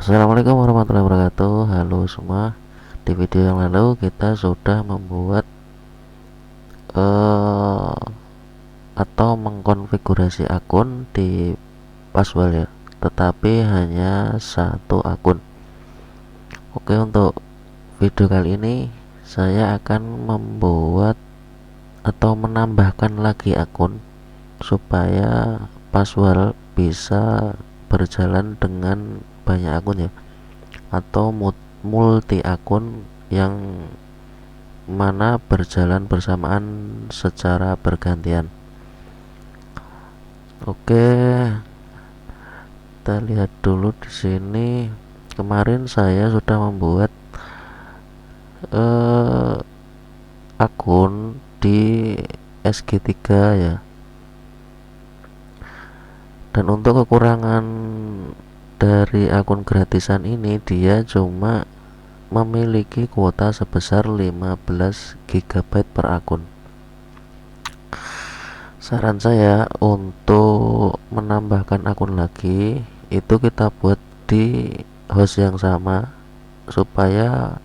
Assalamualaikum warahmatullahi wabarakatuh. Halo semua. Di video yang lalu kita sudah membuat eh, atau mengkonfigurasi akun di Passwell ya. Tetapi hanya satu akun. Oke, untuk video kali ini saya akan membuat atau menambahkan lagi akun supaya Passwell bisa berjalan dengan banyak akun ya, atau multi akun yang mana berjalan bersamaan secara bergantian. Oke, kita lihat dulu di sini. Kemarin saya sudah membuat eh, akun di SG3 ya. Dan untuk kekurangan dari akun gratisan ini, dia cuma memiliki kuota sebesar 15 GB per akun. Saran saya untuk menambahkan akun lagi itu kita buat di host yang sama supaya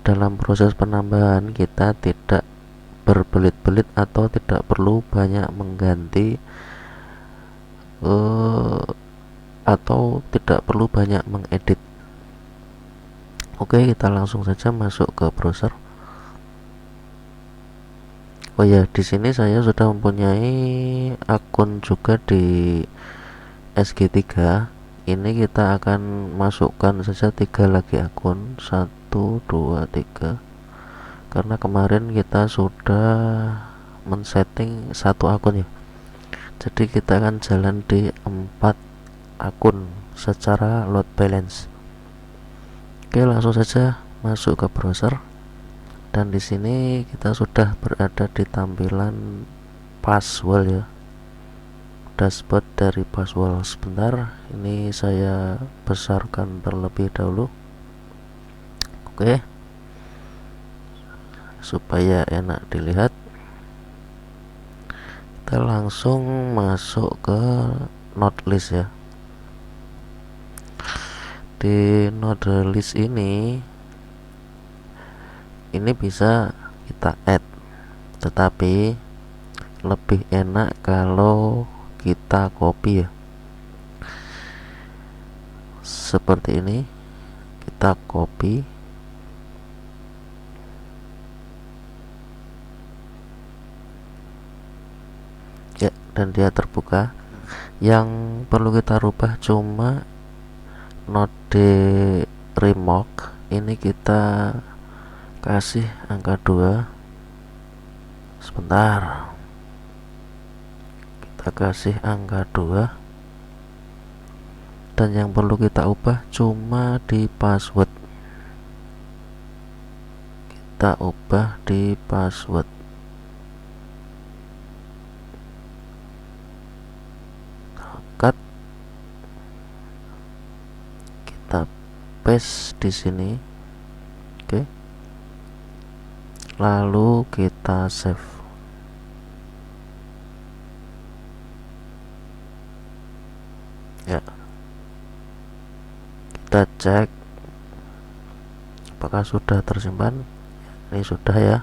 dalam proses penambahan kita tidak berbelit-belit atau tidak perlu banyak mengganti atau tidak perlu banyak mengedit. Oke, kita langsung saja masuk ke browser. Oh ya, di sini saya sudah mempunyai akun juga di SG3. Ini kita akan masukkan saja 3 lagi akun, 1 2 3, karena kemarin kita sudah men-setting satu akun ya. Jadi kita akan jalan di 4 akun secara load balance. Oke, langsung saja masuk ke browser. Dan di sini kita sudah berada di tampilan Passwell ya, dashboard dari Passwell. Sebentar, ini saya besarkan terlebih dahulu. Oke, supaya enak dilihat. Kita langsung masuk ke node list ya. Di node list ini bisa kita add, tetapi lebih enak kalau kita copy ya, seperti ini. Kita copy ya, dan dia terbuka. Yang perlu kita rubah cuma node remote ini, kita kasih angka 2. Sebentar, kita kasih angka 2. Dan yang perlu kita ubah cuma di password. Kita ubah di password. Cut, kita paste di sini. Oke, lalu kita save ya. Kita cek apakah sudah tersimpan. Ini sudah ya.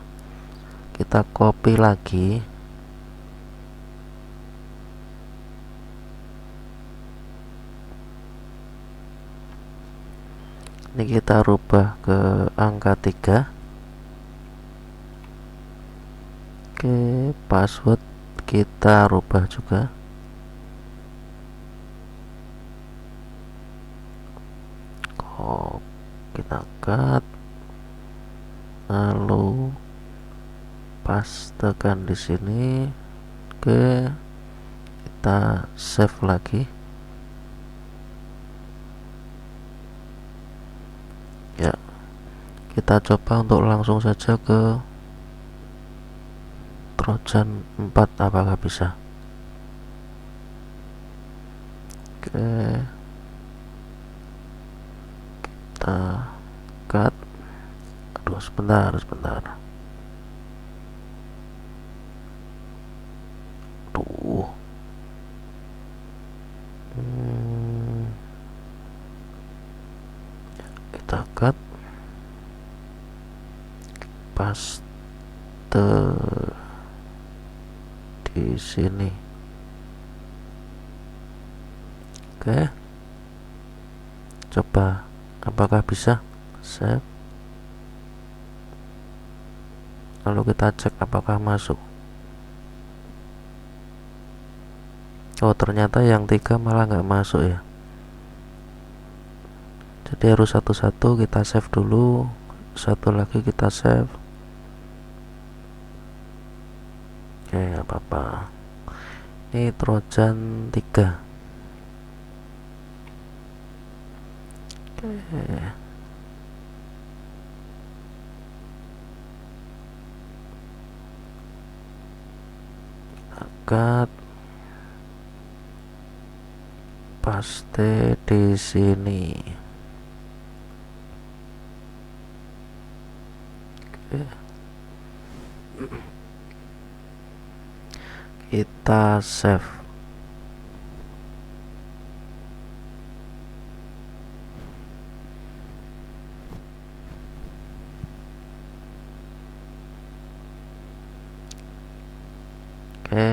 Kita copy lagi. Ini kita rubah ke angka 3. Oke, password kita rubah juga. Kita cut, lalu pastekan di sini. Oke, kita save lagi ya. Kita coba untuk langsung saja ke Trojan 4, apakah bisa. Oke, kita cut. Aduh, sebentar. Tuh. kita cut, paste di sini. Oke, coba apakah bisa. Save, lalu kita cek apakah masuk. Oh, ternyata yang 3 malah nggak masuk ya. Jadi harus satu-satu kita save dulu, satu lagi kita save. Oke, nggak apa-apa. Ini Trojan 3. Cut, paste di sini. Oke. Kita save. Oke,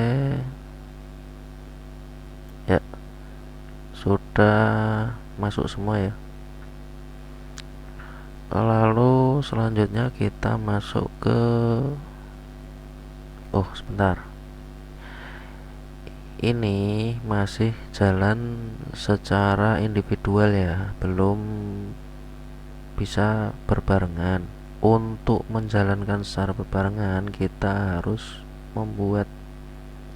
ya sudah masuk semua ya. Lalu selanjutnya kita masuk ke sebentar, ini masih jalan secara individual ya, belum bisa berbarengan. Untuk menjalankan secara berbarengan kita harus membuat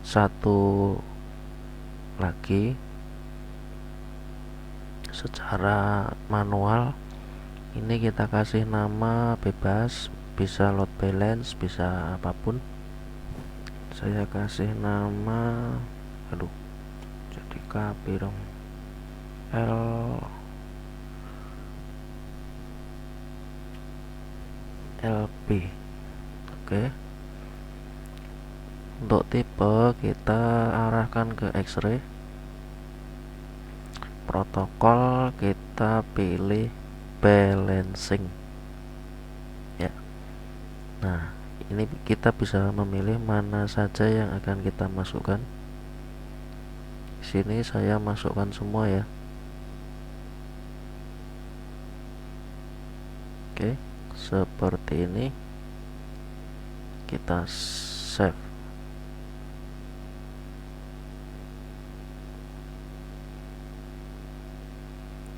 satu lagi secara manual. Ini kita kasih nama bebas, bisa load balance, bisa apapun. Saya kasih nama, aduh jadi KB dong, LB. Oke, untuk tipe kita arahkan ke X-ray. Protokol kita pilih balancing ya. Nah, ini kita bisa memilih mana saja yang akan kita masukkan. Di sini saya masukkan semua ya. Oke, seperti ini. Kita save.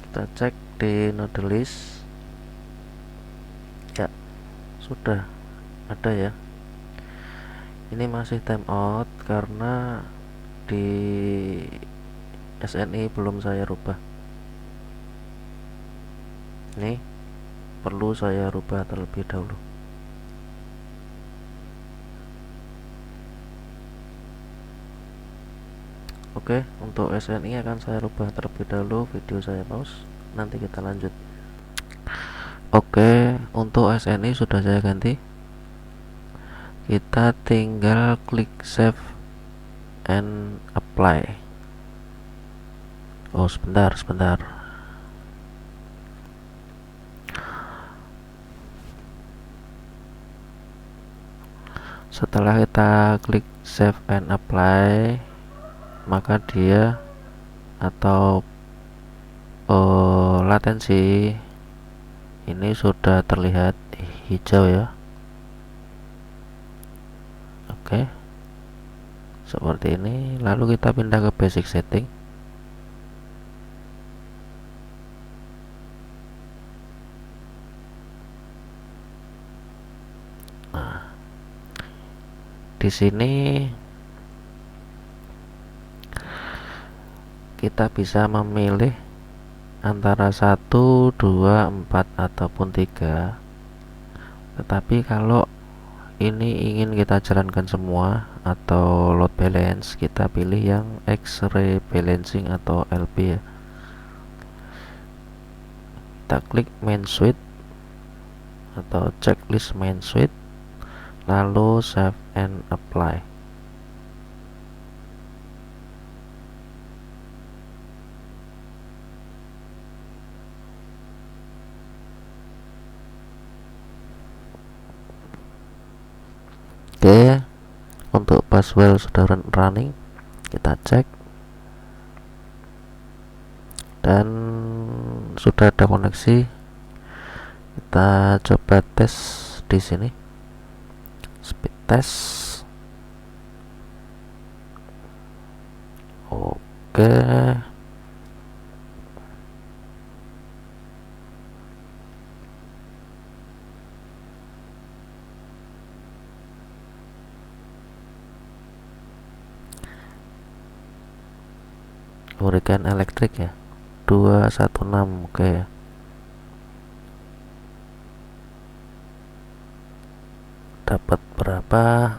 Kita cek di node list ya, sudah ada ya. Ini masih timeout karena di SNI belum saya rubah. Ini perlu saya rubah terlebih dahulu. Oke, untuk SNI akan saya rubah terlebih dahulu. Video saya pause, nanti kita lanjut. Oke, untuk SNI sudah saya ganti. Kita tinggal klik save and apply. Oh, sebentar. Setelah kita klik save and apply, maka dia atau latensi ini sudah terlihat hijau ya. Oke, seperti ini. Lalu kita pindah ke basic setting. Nah, di sini kita bisa memilih antara 1, 2, 4 ataupun 3. Tetapi kalau ini ingin kita jalankan semua atau load balance, kita pilih yang X-ray balancing atau LB ya. Kita klik main suite atau checklist main suite, lalu save and apply. untuk password sudah running, kita cek dan sudah ada koneksi. Kita coba tes di sini, speed test. Oke, memberikan elektrik ya, 216. Oke, dapat berapa?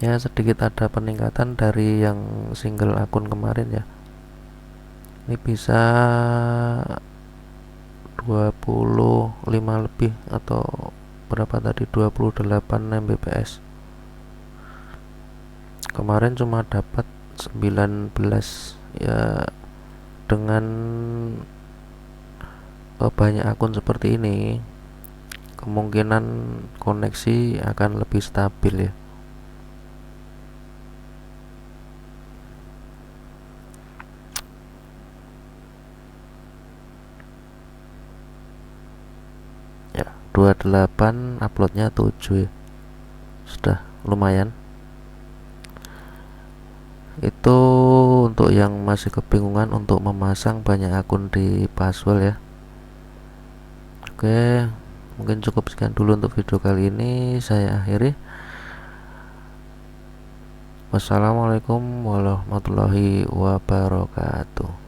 Ya, sedikit ada peningkatan dari yang single akun kemarin ya. Ini bisa 25 lebih, atau berapa tadi, 28 Mbps. Kemarin cuma dapat 19 ya. Dengan banyak akun seperti ini, kemungkinan koneksi akan lebih stabil ya. Ya, 28 uploadnya 7 ya. Sudah lumayan. Itu untuk yang masih kebingungan untuk memasang banyak akun di password ya. Oke, mungkin cukup sekian dulu untuk video kali ini. Saya akhiri. Wassalamualaikum warahmatullahi wabarakatuh.